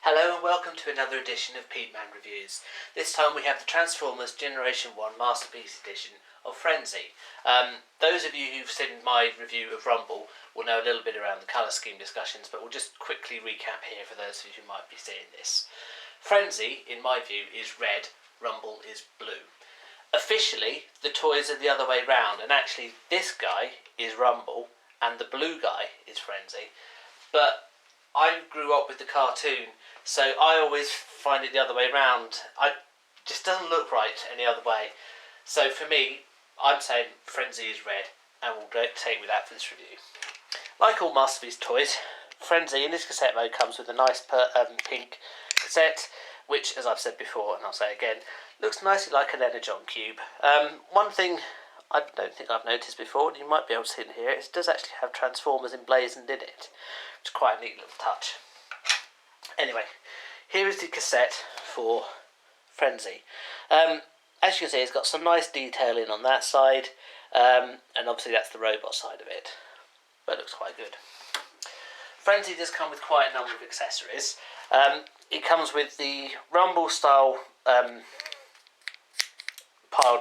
Hello and welcome to another edition of Peteman Reviews. This time we have the Transformers Generation 1 Masterpiece Edition of Frenzy. Those of you who've seen my review of Rumble will know a little bit around the colour scheme discussions, but we'll just quickly recap here for those of you who might be seeing this. Frenzy, in my view, is red, Rumble is blue. Officially, the toys are the other way round, and actually this guy is Rumble and the blue guy is Frenzy. But I grew up with the cartoon, so I always find it the other way round. It just doesn't look right any other way. So for me, I'm saying Frenzy is red, and we'll take with that for this review. Like all Masterpiece toys, Frenzy in this cassette mode comes with a nice pink cassette, which, as I've said before, and I'll say again, looks nicely like an Energon cube. One thing I don't think I've noticed before, and you might be able to see it here, it does actually have Transformers emblazoned in it, which is quite a neat little touch. Anyway, here is the cassette for Frenzy. As you can see, it's got some nice detailing on that side, and obviously that's the robot side of it, but it looks quite good. Frenzy does come with quite a number of accessories. It comes with the Rumble style pile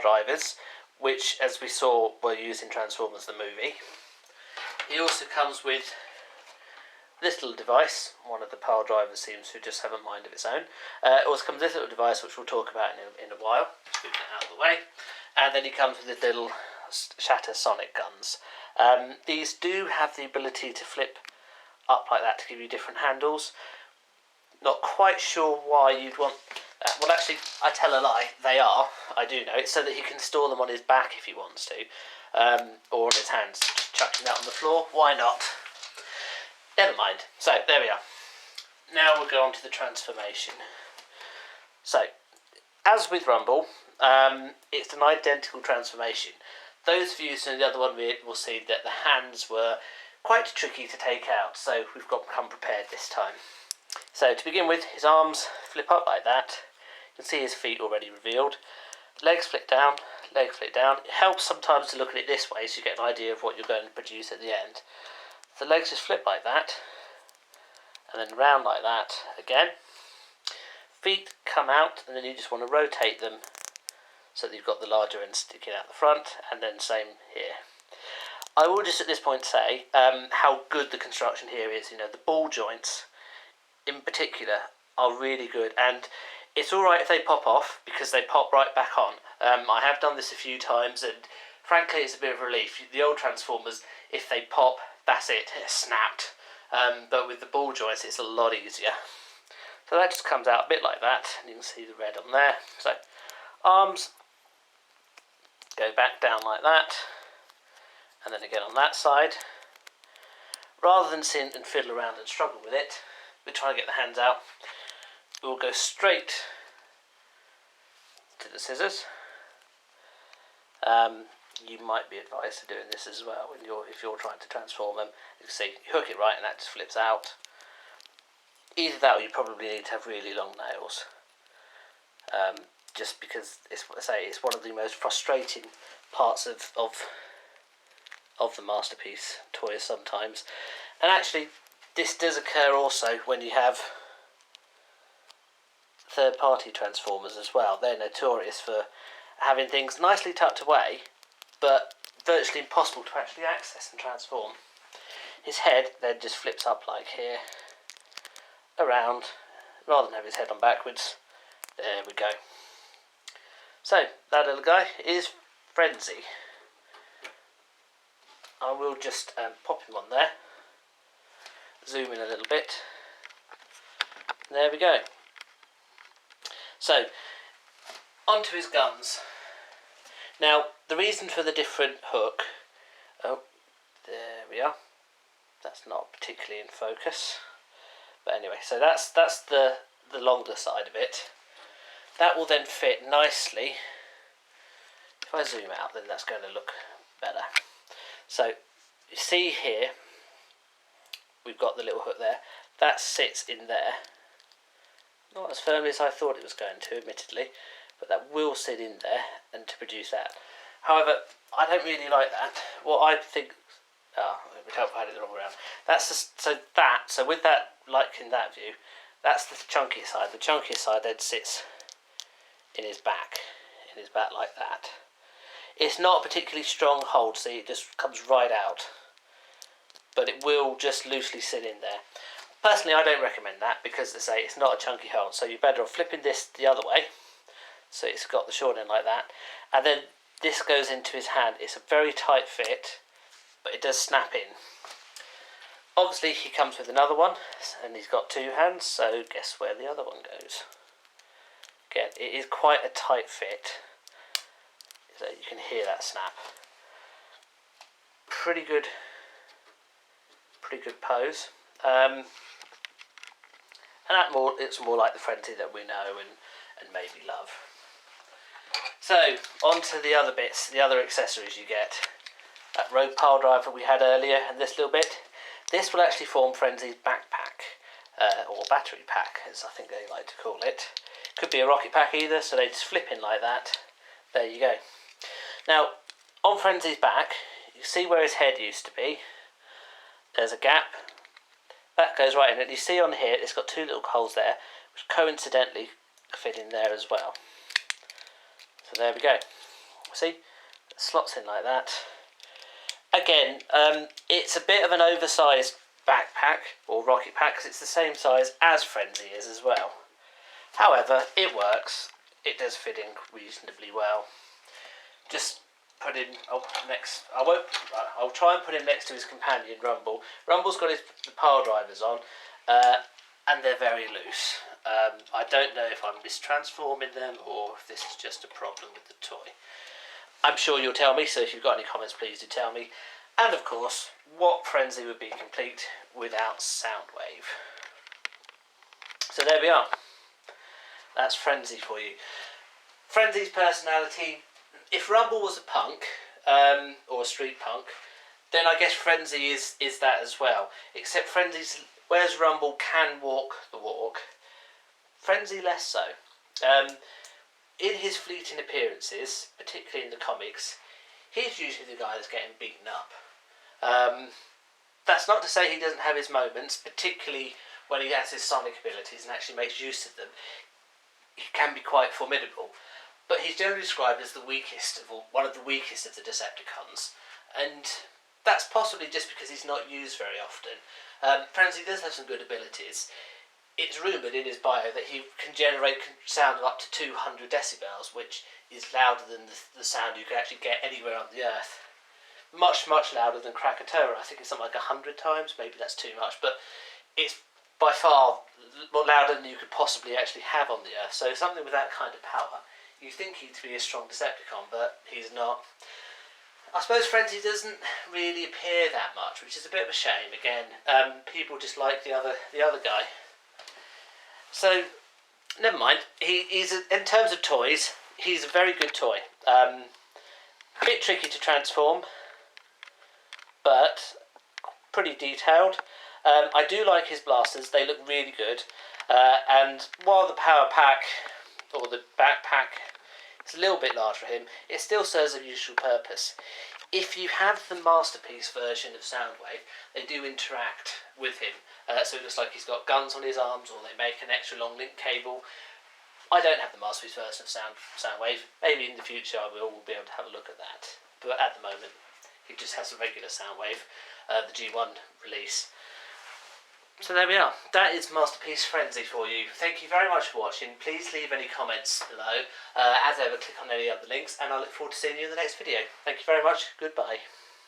drivers, which, as we saw, were used in Transformers the movie. It also comes with this little device. One of the pile drivers seems to just have a mind of its own. It also comes with this little device, which we'll talk about in a while. Moving it out of the way. And then it comes with the little shatter sonic guns. These do have the ability to flip up like that to give you different handles. Not quite sure why you'd want that. Well, actually, I tell a lie. They are. I do know. It's so that he can store them on his back if he wants to, or on his hands. Just chucking that on the floor. Why not? Never mind. So, there we are. Now we'll go on to the transformation. So, as with Rumble, it's an identical transformation. Those of you who've seen the other one will see that the hands were quite tricky to take out, so we've got to come prepared this time. So, to begin with, his arms flip up like that. You can see his feet already revealed. Legs flip down, legs flip down. It helps sometimes to look at it this way so you get an idea of what you're going to produce at the end. The legs just flip like that, and then round like that again. Feet come out, and then you just want to rotate them so that you've got the larger end sticking out the front, and then same here. I will just at this point say how good the construction here is. You know, the ball joints in particular are really good, and it's alright if they pop off because they pop right back on. I have done this a few times, and frankly it's a bit of a relief. The old Transformers, if they pop, that's it, it's snapped. But with the ball joints it's a lot easier. So that just comes out a bit like that, and you can see the red on there. So arms go back down like that, and then again on that side. Rather than sit and fiddle around and struggle with it, we try to get the hands out. We'll go straight to the scissors. You might be advised to doing this as well if you're trying to transform them. You can see, you hook it right and that just flips out. Either that or you probably need to have really long nails. Just because it's one of the most frustrating parts of the Masterpiece toys sometimes. And actually, this does occur also when you have third-party Transformers as well. They're notorious for having things nicely tucked away, but virtually impossible to actually access and transform. His head then just flips up like here, around, rather than have his head on backwards. There we go. So, that little guy is Frenzy. I will just pop him on there, zoom in a little bit. There we go. So, onto his guns. Now, the reason for the different hook, oh, there we are. That's not particularly in focus. But anyway, so that's the longer side of it. That will then fit nicely. If I zoom out, then that's going to look better. So, you see here, we've got the little hook there. That sits in there. Not as firmly as I thought it was going to, admittedly, but that will sit in there and to produce that. However, I don't really like that. What I think, it would help if I had it the wrong way around. So with that, like in that view, That's the chunkier side. The chunkier side then sits in his back like that. It's not a particularly strong hold, see, it just comes right out. But it will just loosely sit in there. Personally, I don't recommend that because, as I say, it's not a chunky hold. So you're better off flipping this the other way. So it's got the short end like that. And then this goes into his hand. It's a very tight fit, but it does snap in. Obviously, he comes with another one, and he's got two hands, so guess where the other one goes. Again, it is quite a tight fit, so you can hear that snap. Pretty good pose. And it's more like the Frenzy that we know and maybe love. So, on to the other bits, the other accessories you get. That rogue pile driver we had earlier, and this little bit. This will actually form Frenzy's backpack, or battery pack, as I think they like to call it. Could be a rocket pack either, so they just flip in like that. There you go. Now, on Frenzy's back, you see where his head used to be. There's a gap. That goes right in it. You see on here, it's got two little holes there, which coincidentally fit in there as well. So there we go. See? It slots in like that. Again, it's a bit of an oversized backpack or rocket pack because it's the same size as Frenzy is as well. However, it works. It does fit in reasonably well. Just put him next. I'll try and put him next to his companion Rumble. Rumble's got the pile drivers on, and they're very loose. I don't know if I'm mistransforming them or if this is just a problem with the toy. I'm sure you'll tell me, so if you've got any comments, please do tell me. And of course, what Frenzy would be complete without Soundwave? So there we are. That's Frenzy for you. Frenzy's personality, if Rumble was a punk, or a street punk, then I guess Frenzy is that as well. Except Frenzy's, whereas Rumble can walk the walk, Frenzy less so. In his fleeting appearances, particularly in the comics, he's usually the guy that's getting beaten up. That's not to say he doesn't have his moments, particularly when he has his sonic abilities and actually makes use of them. He can be quite formidable, but he's generally described as the weakest, or one of the weakest of the Decepticons, and that's possibly just because he's not used very often. Frenzy does have some good abilities. It's rumoured in his bio that he can generate sound of up to 200 decibels, which is louder than the sound you can actually get anywhere on the Earth. Much, much louder than Krakatoa. I think it's something like 100 times, maybe that's too much, but it's by far more louder than you could possibly actually have on the Earth. So something with that kind of power, you think he'd be a strong Decepticon, but he's not. I suppose Frenzy doesn't really appear that much, which is a bit of a shame. Again, people just like the other guy. So, never mind. He's in terms of toys, he's a very good toy. A bit tricky to transform, but pretty detailed. I do like his blasters. They look really good. And while the power pack or the backpack is a little bit large for him, it still serves a useful purpose. If you have the Masterpiece version of Soundwave, they do interact with him. So it looks like he's got guns on his arms, or they make an extra long link cable. I don't have the Masterpiece version of Soundwave. Maybe in the future I will be able to have a look at that. But at the moment, he just has a regular Soundwave, the G1 release. So there we are. That is Masterpiece Frenzy for you. Thank you very much for watching. Please leave any comments below. As ever, click on any other links, and I look forward to seeing you in the next video. Thank you very much. Goodbye.